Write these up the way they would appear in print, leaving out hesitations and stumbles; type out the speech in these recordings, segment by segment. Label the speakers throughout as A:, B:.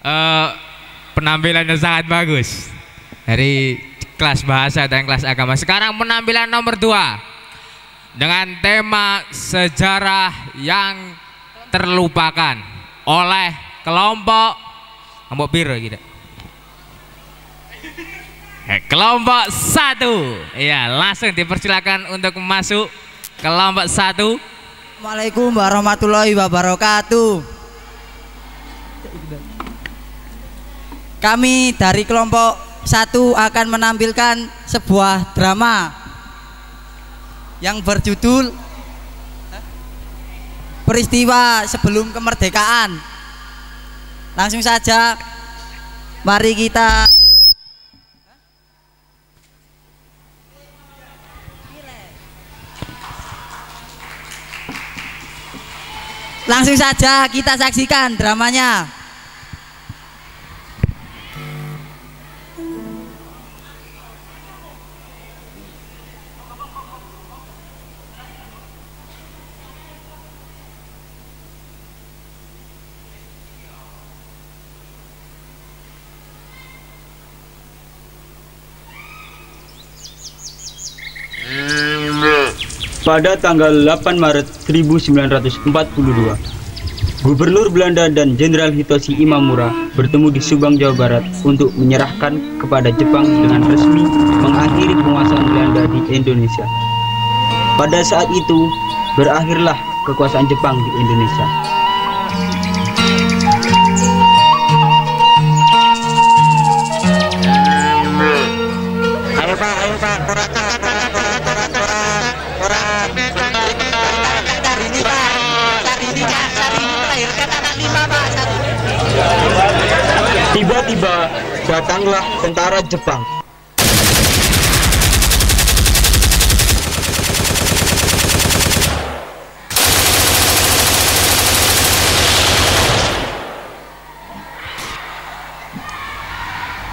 A: Eh, penampilannya sangat bagus dari kelas bahasa dan kelas agama. Sekarang penampilan nomor 2 dengan tema sejarah yang terlupakan oleh kelompok biru gitu. Kelompok 1. Iya, langsung dipersilakan untuk masuk kelompok 1.
B: Assalamualaikum warahmatullahi wabarakatuh. Kami dari kelompok 1 akan menampilkan sebuah drama yang berjudul Peristiwa Sebelum Kemerdekaan. Langsung saja, mari kita saksikan dramanya.
C: Pada tanggal 8 Maret 1942, Gubernur Belanda dan Jenderal Hitoshi Imamura bertemu di Subang, Jawa Barat untuk menyerahkan kepada Jepang dengan resmi mengakhiri penguasaan Belanda di Indonesia. Pada saat itu, berakhirlah kekuasaan Jepang di Indonesia.
D: Ayo Pak, koran.
C: Tiba-tiba datanglah tentara Jepang.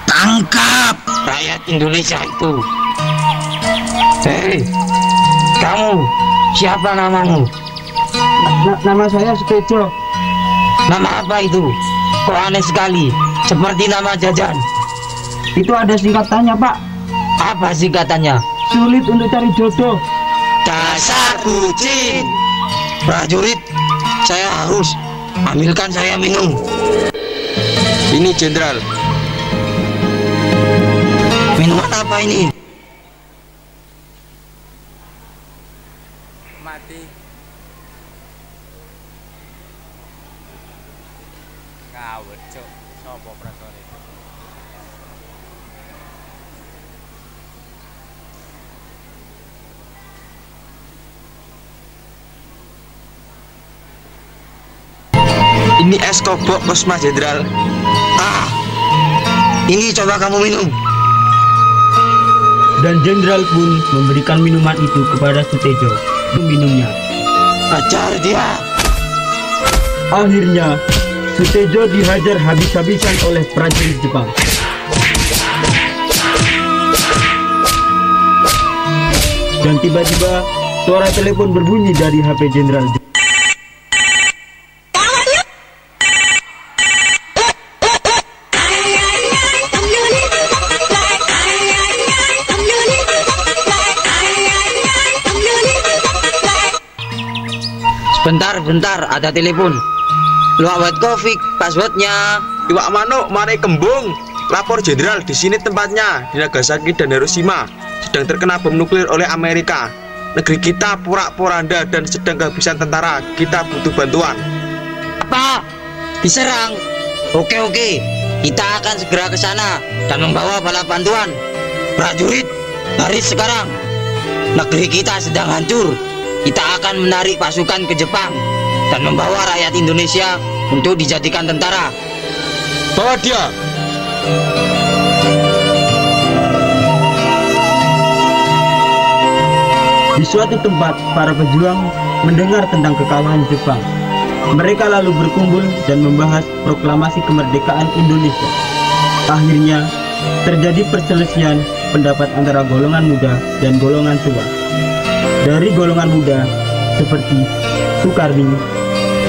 D: Tangkap rakyat Indonesia itu. Hei, kamu siapa namamu?
C: Nama saya Sutejo.
D: Nama apa itu? Kok aneh sekali, seperti nama jajan.
C: Itu ada singkatannya, Pak.
D: Apa singkatannya?
C: Sulit untuk cari jodoh.
D: Dasar kucing. Prajurit, saya harus ambilkan saya minum.
C: Ini Jenderal.
D: Minuman apa ini?
A: Mati. Kawet, Cuk. Sopo prasore?
C: Ini es kobok Mas Jenderal.
D: Ini coba kamu minum.
C: Dan Jenderal pun memberikan minuman itu kepada Sutejo. Minumnya.
D: Ajar dia.
C: Akhirnya Sutejo dihajar habis-habisan oleh prajurit Jepang. Dan tiba-tiba suara telepon berbunyi dari HP Jenderal.
D: Bentar, ada telepon. Lu awet covid, passwordnya.
E: Iwak manuk marai kembung. Lapor Jenderal, di sini tempatnya, di Nagasaki dan Hiroshima sedang terkena bom nuklir oleh Amerika. Negeri kita porak-poranda dan sedang kehabisan tentara. Kita butuh bantuan.
D: Apa? Diserang? Oke. Kita akan segera ke sana dan membawa bala bantuan. Prajurit, baris sekarang. Negeri kita sedang hancur. Kita akan menarik pasukan ke Jepang dan membawa rakyat Indonesia untuk dijadikan tentara.
E: Bawa dia.
C: Di suatu tempat, para pejuang mendengar tentang kekalahan Jepang. Mereka lalu berkumpul dan membahas proklamasi kemerdekaan Indonesia. Akhirnya, terjadi perselisihan pendapat antara golongan muda dan golongan tua. Dari golongan muda seperti Sukarni,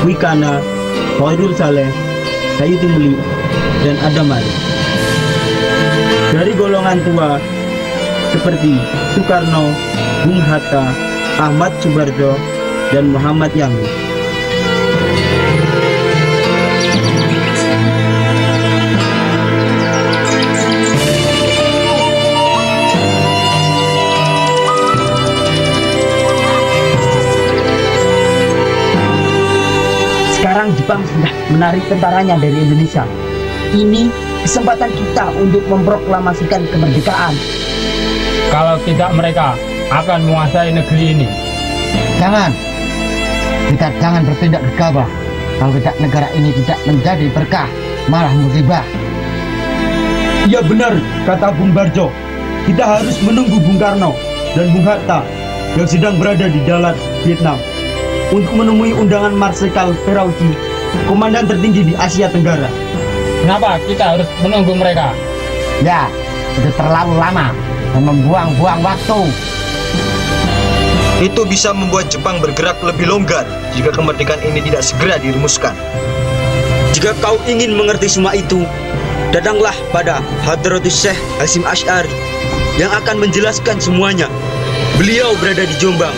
C: Wikana, Khairul Saleh, Sayyidin dan Adam Malik. Dari golongan tua seperti Soekarno, Bung Hatta, Ahmad Subarjo, dan Muhammad Yamin.
F: Sekarang Jepang sudah menarik tentaranya dari Indonesia. Ini kesempatan kita untuk memproklamasikan kemerdekaan.
G: Kalau tidak, mereka akan menguasai negeri ini.
F: Jangan. Kita jangan bertindak gegabah. Kalau tidak, negara ini tidak menjadi berkah, malah musibah.
C: Iya benar, kata Bung Barjo. Kita harus menunggu Bung Karno dan Bung Hatta yang sedang berada di Dalat, Vietnam, untuk menemui undangan Marsikal Perauchi, komandan tertinggi di Asia Tenggara.
G: Kenapa kita harus menunggu mereka?
F: Ya, itu terlalu lama dan membuang-buang waktu.
E: Itu bisa membuat Jepang bergerak lebih longgar jika kemerdekaan ini tidak segera dirumuskan.
C: Jika kau ingin mengerti semua itu, datanglah pada Hadratus Syekh Hasyim Asy'ari yang akan menjelaskan semuanya. Beliau berada di Jombang.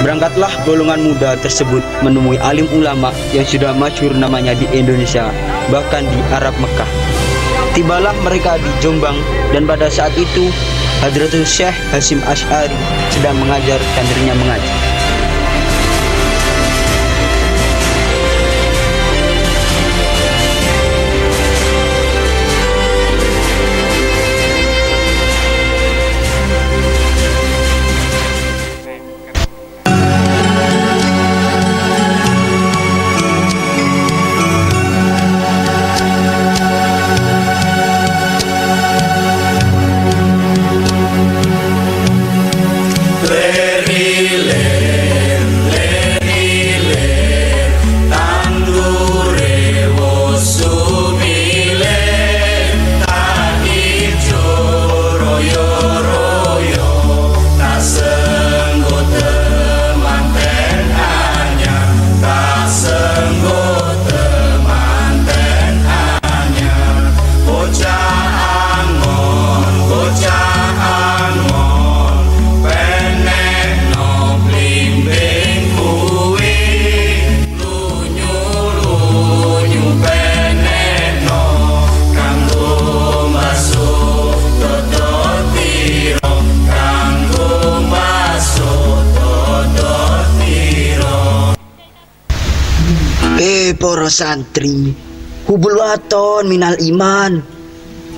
C: Berangkatlah golongan muda tersebut menemui alim ulama yang sudah masyhur namanya di Indonesia, bahkan di Arab Mekah. Tibalah mereka di Jombang, dan pada saat itu Hadratus Syekh Hasyim Asy'ari sedang mengajar santrinya mengaji.
D: Para santri, hubul waton minal iman.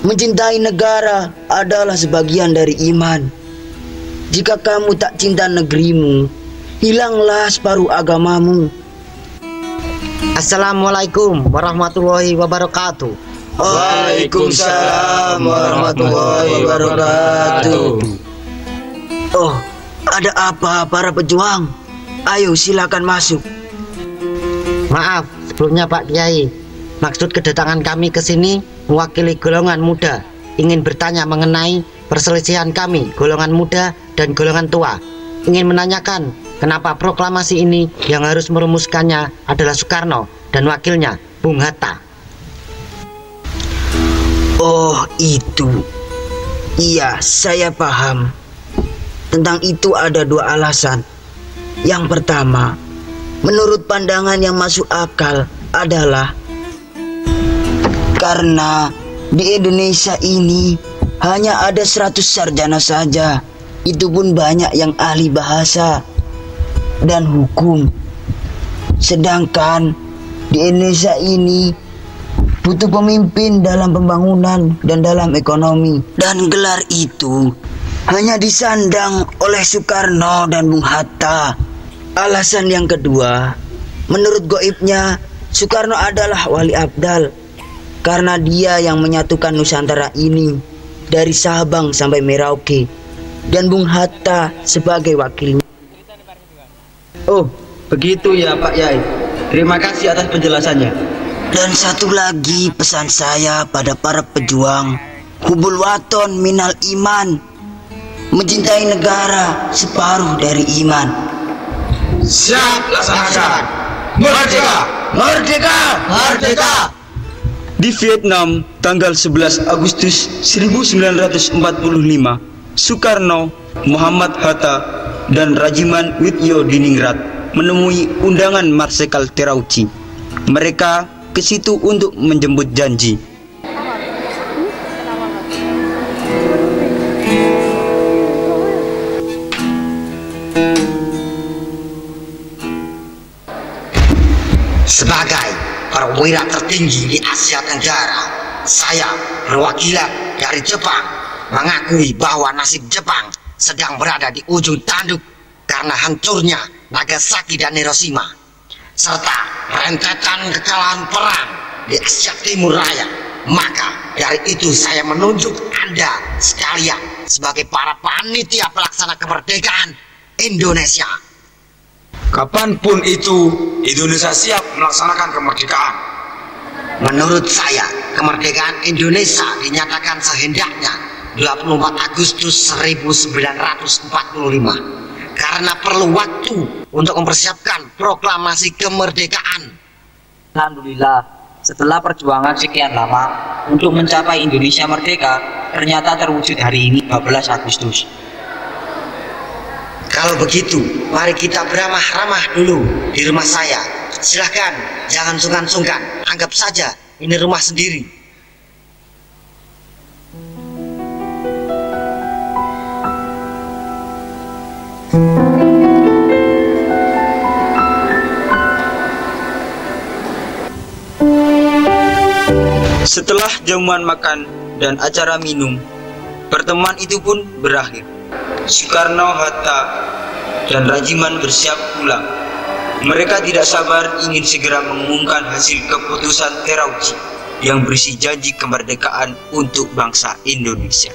D: Mencintai negara adalah sebagian dari iman. Jika kamu tak cinta negerimu, hilanglah separuh agamamu. Assalamualaikum warahmatullahi wabarakatuh.
C: Waalaikumsalam warahmatullahi wabarakatuh.
D: Oh, ada apa para pejuang? Ayo silakan masuk.
H: Maaf sebelumnya Pak Kiai, maksud kedatangan kami ke sini mewakili golongan muda, ingin bertanya mengenai perselisihan kami, golongan muda dan golongan tua. Ingin menanyakan kenapa proklamasi ini yang harus merumuskannya adalah Soekarno dan wakilnya Bung Hatta.
D: Oh itu, iya saya paham. Tentang itu ada dua alasan. Yang pertama, menurut pandangan yang masuk akal adalah karena di Indonesia ini hanya ada 100 sarjana saja. Itu pun banyak yang ahli bahasa dan hukum. Sedangkan di Indonesia ini butuh pemimpin dalam pembangunan dan dalam ekonomi. Dan gelar itu hanya disandang oleh Soekarno dan Bung Hatta. Alasan yang kedua, menurut goibnya Soekarno adalah wali abdal karena dia yang menyatukan Nusantara ini dari Sabang sampai Merauke, dan Bung Hatta sebagai wakilnya.
C: Oh, begitu ya Pak Yai. Terima kasih atas penjelasannya.
D: Dan satu lagi pesan saya pada para pejuang, hubul waton minal iman. Mencintai negara separuh dari iman.
E: Siap laksanakan. Merdeka!
D: Merdeka! Merdeka!
C: Di Vietnam, tanggal 11 Agustus 1945, Soekarno, Muhammad Hatta, dan Rajiman Widyodiningrat menemui undangan Marsekal Terauchi. Mereka ke situ untuk menjemput janji.
D: Sebagai perwira tertinggi di Asia Tenggara, saya perwakilan dari Jepang mengakui bahwa nasib Jepang sedang berada di ujung tanduk karena hancurnya Nagasaki dan Hiroshima, serta rentetan kekalahan perang di Asia Timur Raya. Maka dari itu saya menunjuk Anda sekalian sebagai para panitia pelaksana kemerdekaan Indonesia.
E: Kapanpun itu, Indonesia siap melaksanakan kemerdekaan.
D: Menurut saya, kemerdekaan Indonesia dinyatakan sehendaknya 24 Agustus 1945 karena perlu waktu untuk mempersiapkan proklamasi kemerdekaan.
I: Alhamdulillah, setelah perjuangan sekian lama untuk mencapai Indonesia merdeka, ternyata terwujud hari ini 12 Agustus.
D: Kalau begitu, mari kita beramah-ramah dulu di rumah saya. Silahkan, jangan sungkan-sungkan. Anggap saja ini rumah sendiri.
C: Setelah jamuan makan dan acara minum, pertemuan itu pun berakhir. Soekarno, Hatta, dan Rajiman bersiap pulang. Mereka tidak sabar ingin segera mengumumkan hasil keputusan Terauchi yang berisi janji kemerdekaan untuk bangsa Indonesia.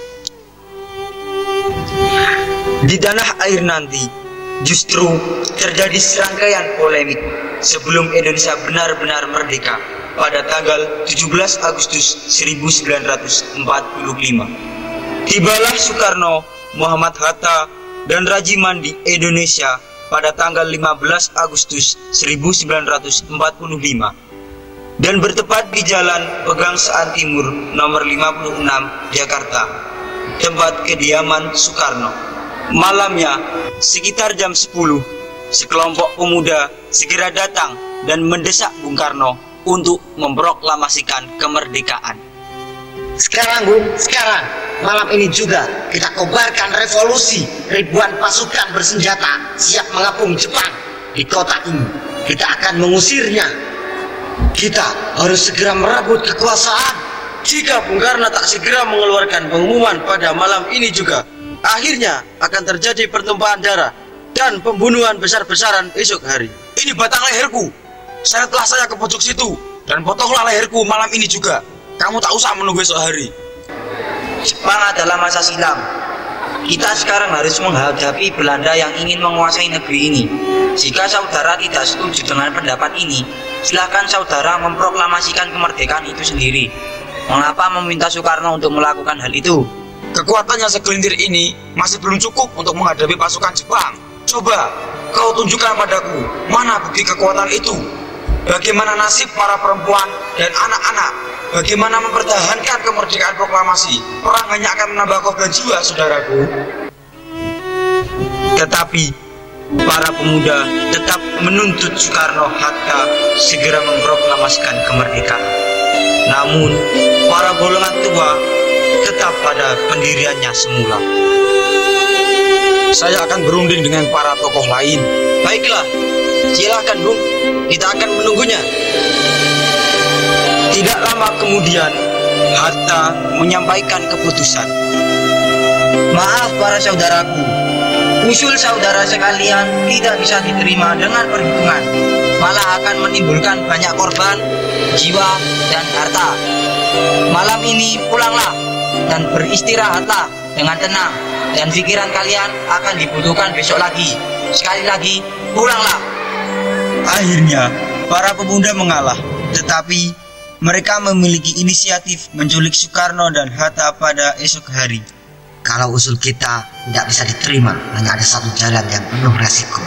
C: Di tanah air nanti justru terjadi serangkaian polemik sebelum Indonesia benar-benar merdeka pada tanggal 17 Agustus 1945. Tibalah Soekarno, Muhammad Hatta, dan Rajiman di Indonesia pada tanggal 15 Agustus 1945 dan bertepat di Jalan Pegangsaan Timur nomor 56 Jakarta, tempat kediaman Soekarno. Malamnya sekitar jam 10, sekelompok pemuda segera datang dan mendesak Bung Karno untuk memproklamasikan kemerdekaan.
D: Sekarang Bung, sekarang malam ini juga kita kobarkan revolusi. Ribuan pasukan bersenjata siap mengepung Jepang di kota ini. Kita akan mengusirnya. Kita harus segera merebut kekuasaan.
E: Jika Bung Karno tak segera mengeluarkan pengumuman pada malam ini juga, akhirnya akan terjadi pertumpahan darah dan pembunuhan besar-besaran esok hari. Ini batang leherku. Seretlah saya ke pojok situ dan potonglah leherku malam ini juga. Kamu tak usah menunggu esok hari.
I: Jepang adalah masa silam. Kita sekarang harus menghadapi Belanda yang ingin menguasai negeri ini. Jika saudara tidak setuju dengan pendapat ini, silakan saudara memproklamasikan kemerdekaan itu sendiri. Mengapa meminta Soekarno untuk melakukan hal itu?
E: Kekuatannya segelintir ini masih belum cukup untuk menghadapi pasukan Jepang. Coba kau tunjukkan padaku mana bukti kekuatan itu. Bagaimana nasib para perempuan dan anak-anak? Bagaimana mempertahankan kemerdekaan proklamasi? Perang hanya akan menambah korban jiwa, saudaraku.
C: Tetapi para pemuda tetap menuntut Soekarno-Hatta segera memproklamasikan kemerdekaan. Namun para golongan tua tetap pada pendiriannya semula.
E: Saya akan berunding dengan para tokoh lain.
I: Baiklah, silakan Bung, kita akan menunggunya.
C: Tidak lama kemudian, Hatta menyampaikan keputusan.
I: Maaf para saudaraku, usul saudara sekalian tidak bisa diterima dengan perhitungan, malah akan menimbulkan banyak korban, jiwa, dan harta. Malam ini pulanglah dan beristirahatlah dengan tenang, dan pikiran kalian akan dibutuhkan besok lagi. Sekali lagi, pulanglah.
C: Akhirnya, para pemuda mengalah, tetapi mereka memiliki inisiatif menculik Soekarno dan Hatta pada esok hari.
D: Kalau usul kita tidak bisa diterima, hanya ada satu jalan yang penuh resiko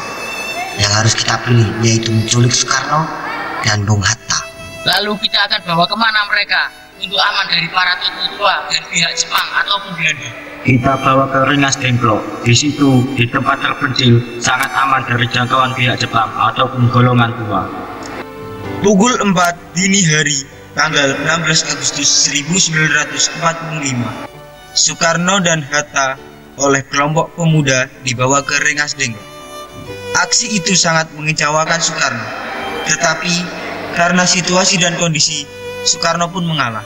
D: yang harus kita pilih, yaitu menculik Soekarno
H: dan Bung Hatta.
I: Lalu kita akan bawa kemana mereka untuk aman dari para tokoh tua dan pihak Jepang ataupun Belanda?
C: Kita bawa ke Rengas Dengklok. Di situ, di tempat terpencil, sangat aman dari jangkauan pihak Jepang ataupun golongan tua.
I: Pukul 4 dini hari, tanggal 16 Agustus 1945, Soekarno dan Hatta oleh kelompok pemuda dibawa ke Rengas Dengklok. Aksi itu sangat mengecewakan Soekarno, tetapi karena situasi dan kondisi, Soekarno pun mengalah.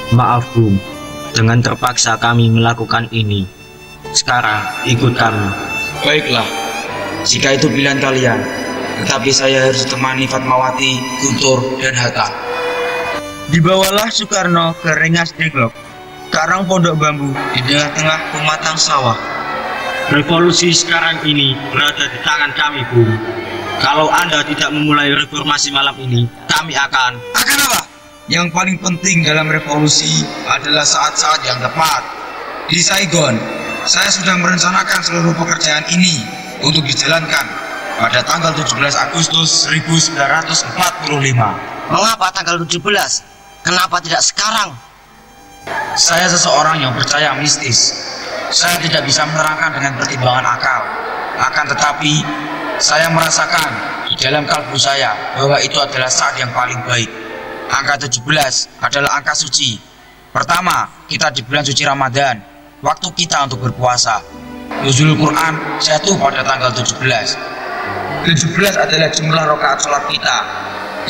C: Maaf Bung, dengan terpaksa kami melakukan ini. Sekarang ikut kami.
I: Baiklah, jika itu pilihan kalian, tetapi saya harus ditemani Fatmawati, Guntur, dan Hatta. Dibawalah Soekarno ke Rengas Dengklok, karang pondok bambu di tengah-tengah pematang sawah.
C: Revolusi sekarang ini berada di tangan kami, Bung. Kalau Anda tidak memulai reformasi malam ini, kami akan
I: apa? Yang paling penting dalam revolusi adalah saat-saat yang tepat. Di Saigon, saya sudah merencanakan seluruh pekerjaan ini untuk dijalankan pada tanggal 17 Agustus 1945.
H: Mengapa tanggal 17? Kenapa tidak sekarang?
I: Saya seseorang yang percaya mistis. Saya tidak bisa menerangkan dengan pertimbangan akal. Akan tetapi, saya merasakan di dalam kalbu saya bahwa itu adalah saat yang paling baik. Angka 17 adalah angka suci. Pertama, kita di bulan suci Ramadan, waktu kita untuk berpuasa. Nuzulul Quran jatuh pada tanggal 17. 17 adalah jumlah rakaat sholat kita.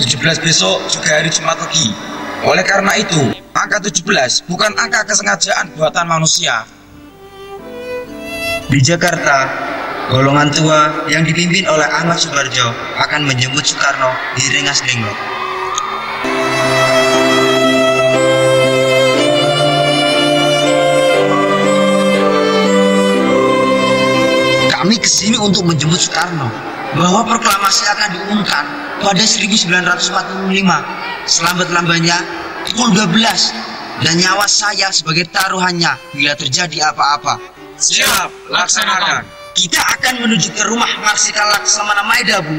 I: 17 besok juga hari Jumat Legi. Oleh karena itu, angka 17 bukan angka kesengajaan buatan manusia. Di Jakarta, golongan tua yang dipimpin oleh Ahmad Subarjo akan menjemput Soekarno di Rengas Dengklok. Kami kesini untuk menjemput Soekarno bahwa proklamasi akan diumumkan pada 1945 selambat-lambatnya pukul 12 dan nyawa saya sebagai taruhannya bila terjadi apa-apa. Siap, laksanakan. Kita akan menuju ke rumah Marsikal Laksamana Maeda, Bu,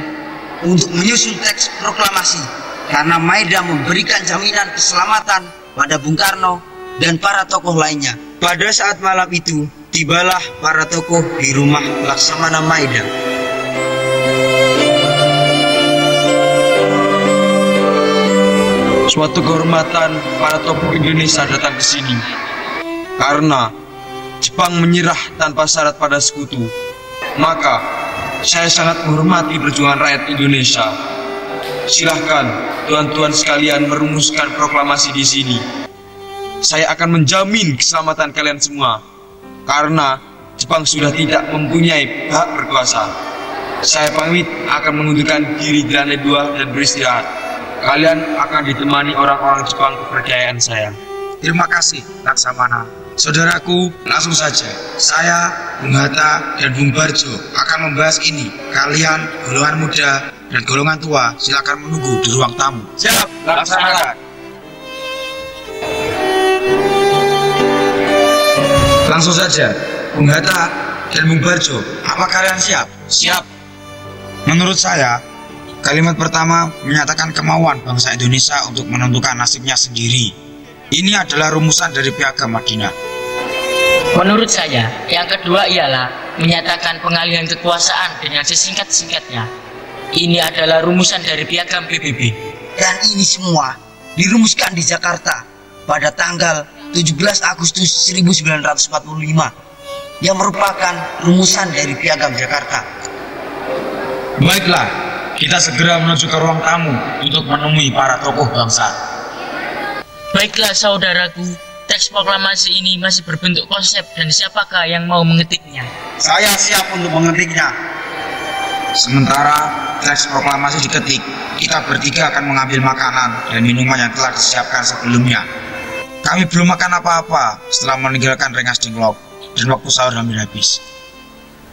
I: untuk menyusun teks proklamasi karena Maeda memberikan jaminan keselamatan pada Bung Karno dan para tokoh lainnya. Pada saat malam itu, tibalah para tokoh di rumah Laksamana Maeda. Suatu kehormatan para tokoh Indonesia datang ke sini karena Jepang menyerah tanpa syarat pada sekutu. Maka saya sangat menghormati perjuangan rakyat Indonesia. Silahkan tuan-tuan sekalian merumuskan proklamasi di sini. Saya akan menjamin keselamatan kalian semua karena Jepang sudah tidak mempunyai hak berkuasa. Saya pamit akan mengundurkan diri di lantai 2 dan beristirahat. Kalian akan ditemani orang-orang Jepang kepercayaan saya. Terima kasih, Laksamana. Saudaraku, langsung saja. Saya, Bung Hatta, dan Bung Barjo akan membahas ini. Kalian, golongan muda dan golongan tua, silakan menunggu di ruang tamu. Siap, laksanakan. Langsung saja, Bung Hatta dan Bung Barjo, apa kalian siap? Siap. Menurut saya, kalimat pertama menyatakan kemauan bangsa Indonesia untuk menentukan nasibnya sendiri. Ini adalah rumusan dari Piagam Madinah.
J: Menurut saya, yang kedua ialah menyatakan pengalihan kekuasaan dengan sesingkat-singkatnya. Ini adalah rumusan dari Piagam PBB.
I: Dan ini semua dirumuskan di Jakarta pada tanggal 17 Agustus 1945 yang merupakan rumusan dari Piagam Jakarta. Baiklah,
K: kita segera menuju ke ruang tamu untuk menemui para tokoh bangsa.
J: Baiklah saudaraku, teks proklamasi ini masih berbentuk konsep dan siapakah yang mau mengetiknya?
K: Saya siap untuk mengetiknya. Sementara teks proklamasi diketik, kita bertiga akan mengambil makanan dan minuman yang telah disiapkan sebelumnya. Kami belum makan apa-apa setelah meninggalkan Rengas Dengklok dan waktu sahur hampir habis.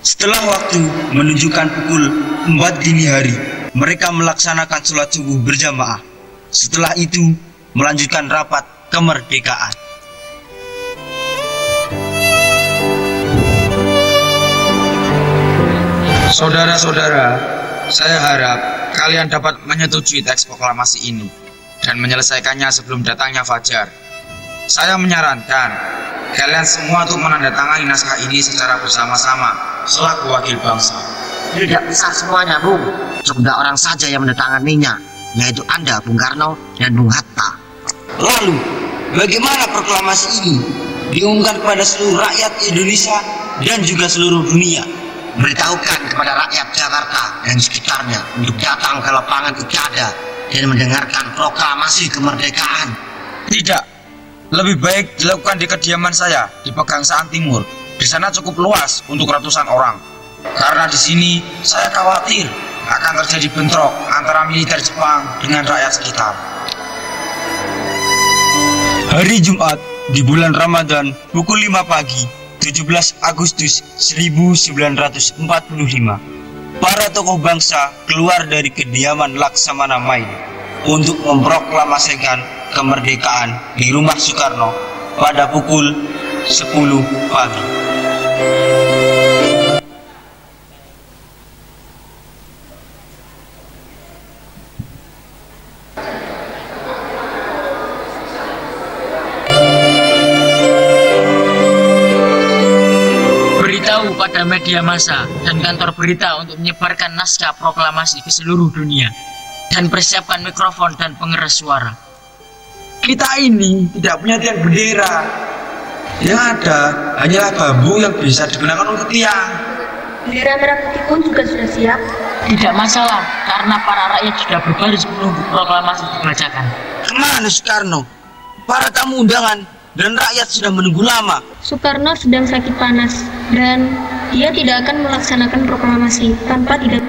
K: Setelah waktu menunjukkan pukul 4 dini hari, mereka melaksanakan sholat subuh berjamaah. Setelah itu, melanjutkan rapat kemerdekaan. Saudara-saudara, saya harap kalian dapat menyetujui teks proklamasi ini dan menyelesaikannya sebelum datangnya fajar. Saya menyarankan kalian semua untuk menandatangani naskah ini secara bersama-sama selaku wakil bangsa.
H: Tidak bisa semuanya, Bung. Cuma orang saja yang menandatanganinya, yaitu Anda, Bung Karno dan Bung Hatta.
I: Lalu, bagaimana proklamasi ini diumumkan kepada seluruh rakyat Indonesia dan juga seluruh dunia?
H: Beritahukan kepada rakyat Jakarta dan sekitarnya untuk datang ke lapangan Ikada dan mendengarkan proklamasi kemerdekaan.
K: Tidak, lebih baik dilakukan di kediaman saya di Pegangsaan Timur. Di sana cukup luas untuk ratusan orang. Karena di sini saya khawatir akan terjadi bentrok antara militer Jepang dengan rakyat sekitar. Hari Jumat di bulan Ramadan pukul 5 pagi 17 Agustus 1945, para tokoh bangsa keluar dari kediaman Laksamana Main untuk memproklamasikan kemerdekaan di rumah Soekarno pada pukul 10 pagi.
J: Pada media massa dan kantor berita untuk menyebarkan naskah proklamasi ke seluruh dunia dan persiapkan mikrofon dan pengeras suara.
K: Kita ini tidak punya tiang bendera. Yang ada hanyalah bambu yang bisa digunakan untuk tiang.
L: Bendera merah putih pun juga sudah siap.
J: Tidak masalah, karena para rakyat sudah berbaris menunggu proklamasi dibacakan.
I: Kemana Soekarno? Para tamu undangan dan rakyat sudah menunggu lama.
L: Soekarno sedang sakit panas dan dia tidak akan melaksanakan proklamasi tanpa tidak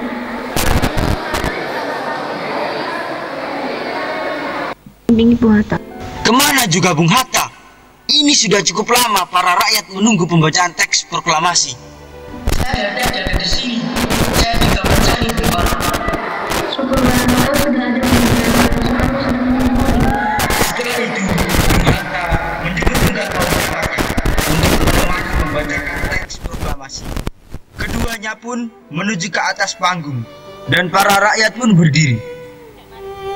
L: bimbingi Bung Hatta.
I: Kemana juga Bung Hatta? Ini sudah cukup lama para rakyat menunggu pembacaan teks proklamasi.
J: Saya ada di sini. Saya juga mencari Bung Hatta.
L: Syukurlah kau sudah ada.
K: Setelah itu, Bung Hatta menyebutkan untuk membacakan teks proklamasi. Keduanya pun menuju ke atas panggung dan para rakyat pun berdiri.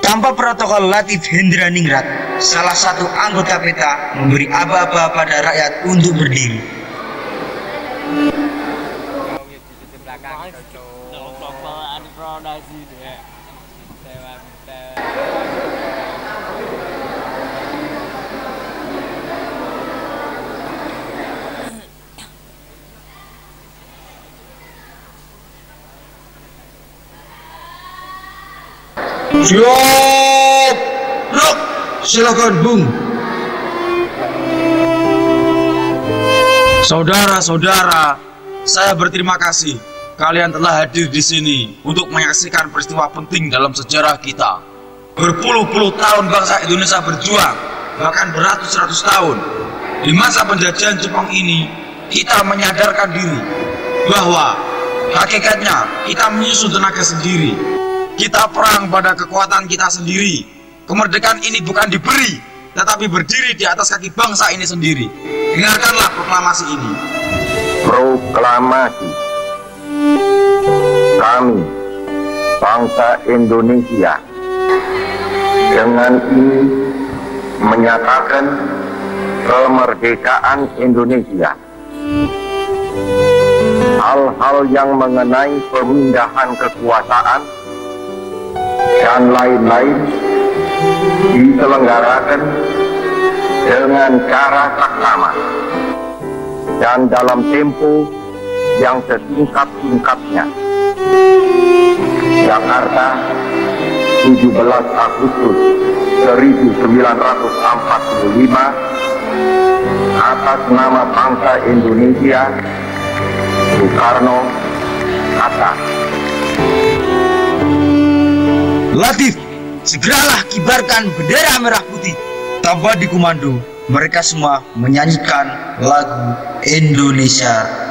K: Tanpa protokol, Latif Hendraningrat, salah satu anggota PETA, memberi aba-aba pada rakyat untuk berdiri. Siap! Rok! Silakan, Bung. Saudara-saudara, saya berterima kasih kalian telah hadir di sini untuk menyaksikan peristiwa penting dalam sejarah kita. Berpuluh-puluh tahun bangsa Indonesia berjuang, bahkan beratus-ratus tahun. Di masa penjajahan Jepang ini, kita menyadarkan diri bahwa hakikatnya kita menyusun tenaga sendiri. Kita perang pada kekuatan kita sendiri. Kemerdekaan ini bukan diberi, tetapi berdiri di atas kaki bangsa ini sendiri. Dengarkanlah proklamasi ini.
M: Proklamasi. Kami, bangsa Indonesia, dengan ini menyatakan kemerdekaan Indonesia. Hal-hal yang mengenai pemindahan kekuasaan dan lain-lain diselenggarakan dengan cara saksama dan dalam tempo yang sesingkat-singkatnya. Jakarta, 17 Agustus 1945, atas nama bangsa Indonesia, Soekarno, Hatta.
K: Latif, segeralah kibarkan bendera merah putih. Tanpa dikomando, mereka semua menyanyikan lagu Indonesia.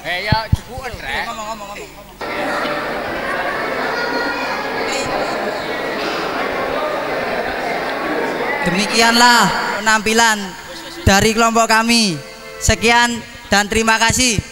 A: Ya cukup rek.
B: Ngomong. Demikianlah penampilan dari kelompok kami. Sekian dan terima kasih.